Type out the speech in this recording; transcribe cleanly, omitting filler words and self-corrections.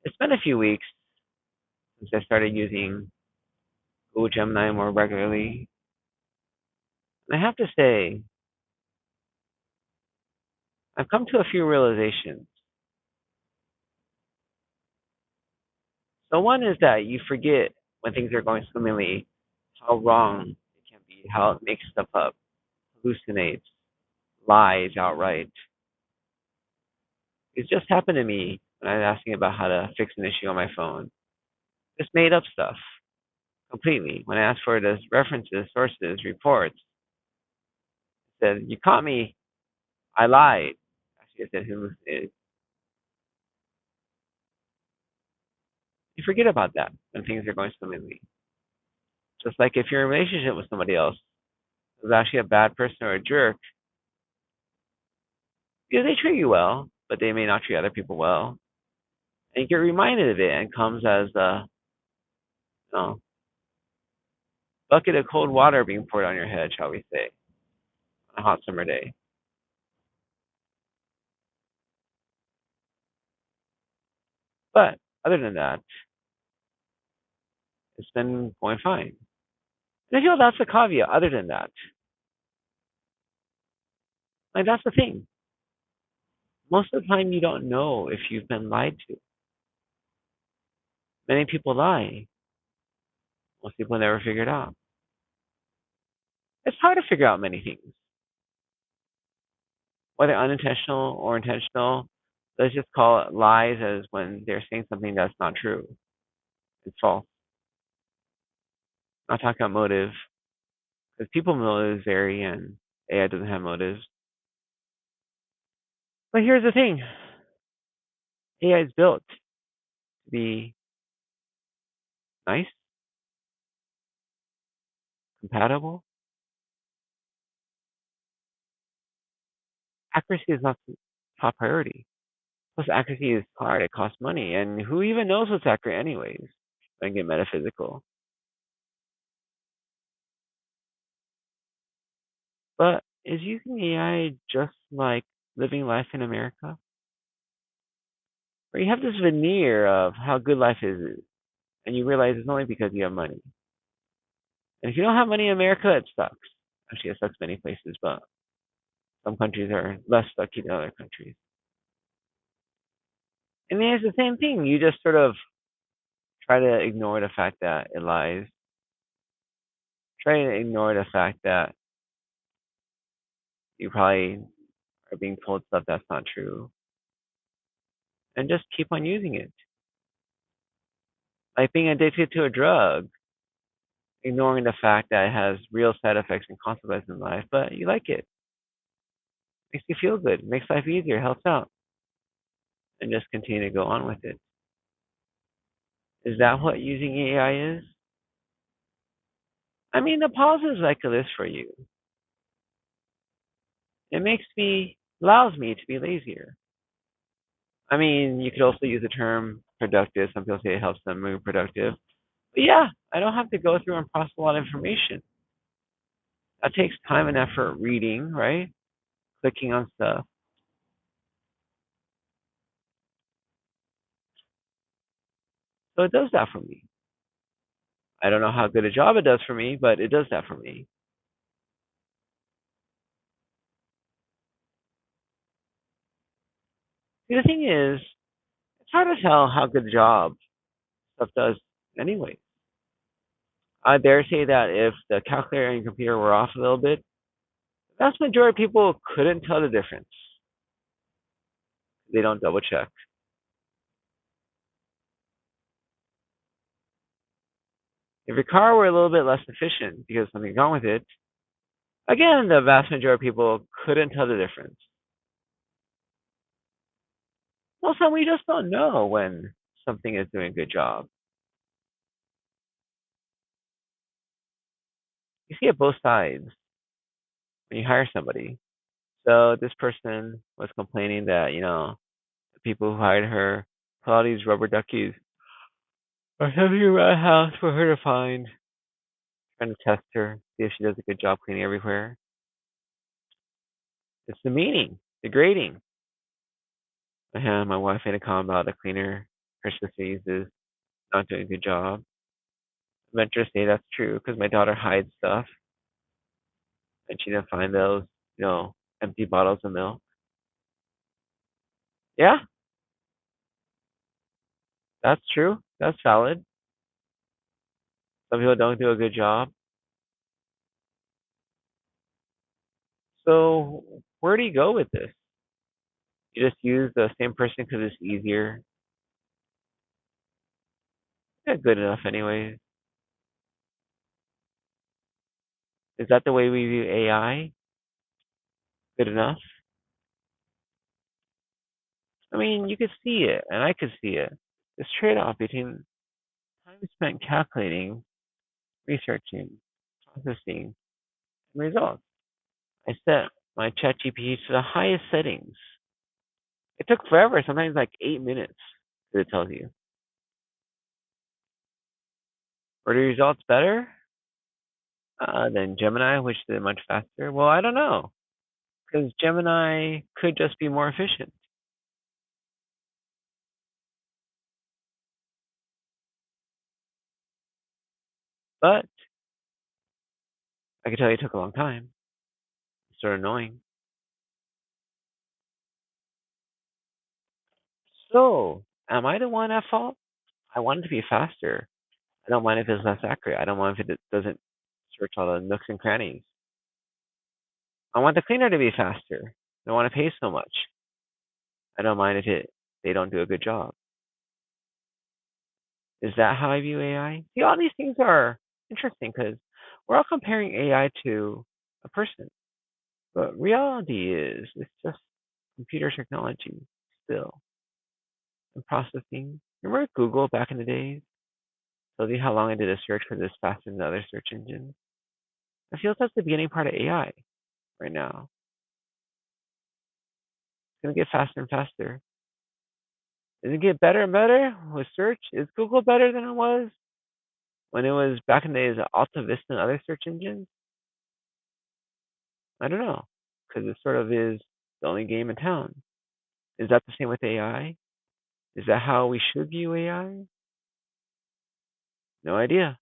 It's been a few weeks since I started using Google Gemini more regularly. And I have to say, I've come to a few realizations. So one is that you forget when things are going swimmingly how wrong it can be, how it makes stuff up, hallucinates, lies outright. It just happened to me when I was asking about how to fix an issue on my phone. Just made up stuff completely. When I asked for the references, sources, reports, it said, "You caught me. I lied." Actually, it said hallucinated. You forget about that when things are going swimmingly. Just like if you're in a relationship with somebody else who's actually a bad person or a jerk, because they treat you well, but they may not treat other people well. And you get reminded of it and it comes as a you know, bucket of cold water being poured on your head, shall we say, on a hot summer day. But other than that, it's been going fine. And I feel that's the caveat. Other than that, like that's the thing. Most of the time, you don't know if you've been lied to. Many people lie. Most people never figure it out. It's hard to figure out many things, whether unintentional or intentional. Let's just call it lies as when they're saying something that's not true. It's false. I'm not talking about motive, because people motives vary and AI doesn't have motives. But here's the thing: AI is built to be nice, compatible. Accuracy is not the top priority. Plus, accuracy is hard. It costs money, and who even knows what's accurate, anyways? I get metaphysical. But is using AI just like living life in America? Where you have this veneer of how good life is, and you realize it's only because you have money. And if you don't have money in America, it sucks. Actually, it sucks many places, but some countries are less lucky than other countries. And then it's the same thing. You just sort of try to ignore the fact that it lies. Try to ignore the fact that you probably are being told stuff that's not true. And just keep on using it. Like being addicted to a drug, ignoring the fact that it has real side effects and consequences in life, but you like it. Makes you feel good, makes life easier, helps out, and just continue to go on with it. Is that what using AI is? I mean, the positive is like a list for you. It allows me to be lazier. I mean, you could also use the term productive. Some people say it helps them move productive. But yeah, I don't have to go through and process a lot of information. That takes time and effort reading, right? Clicking on stuff. So it does that for me. I don't know how good a job it does for me, but it does that for me. See, the thing is, it's hard to tell how good a job stuff does anyway. I dare say that if the calculator and computer were off a little bit, the vast majority of people couldn't tell the difference. They don't double check. If your car were a little bit less efficient because something's wrong with it, again, the vast majority of people couldn't tell the difference. Most of the time, we just don't know when something is doing a good job. You see it both sides when you hire somebody. So this person was complaining that, the people who hired her put all these rubber duckies or something around the house for her to find, trying to test her, see if she does a good job cleaning everywhere. It's the meaning, the grading. And my wife made a comment about the cleaner. her sister uses not doing a good job. Venture say that's true because my daughter hides stuff and she didn't find those, you know, empty bottles of milk. Yeah, that's true. That's valid. Some people don't do a good job. So where do you go with this? You just use the same person because it's easier. Yeah, good enough anyways. Is that the way we view AI? Good enough? I mean, you could see it, and I could see it. This trade-off between time spent calculating, researching, processing, and results. I set my ChatGPT to the highest settings. It took forever, sometimes like 8 minutes, it tells you. Were the results better than Gemini, which did it much faster? Well, I don't know, because Gemini could just be more efficient. But I can tell you it took a long time. It's sort of annoying. So, am I the one at fault? I want it to be faster. I don't mind if it's less accurate. I don't mind if it doesn't search all the nooks and crannies. I want the cleaner to be faster. I don't want to pay so much. I don't mind if they don't do a good job. Is that how I view AI? See, all these things are interesting because we're all comparing AI to a person. But reality is, it's just computer technology still and processing. Remember Google back in the days? Told you how long I did a search for this faster than other search engines. I feel that's the beginning part of AI right now. It's gonna get faster and faster. Does it get better and better with search? Is Google better than it was when it was back in the days of Alta Vista and other search engines? I don't know, because it sort of is the only game in town. Is that the same with AI? Is that how we should view AI? No idea.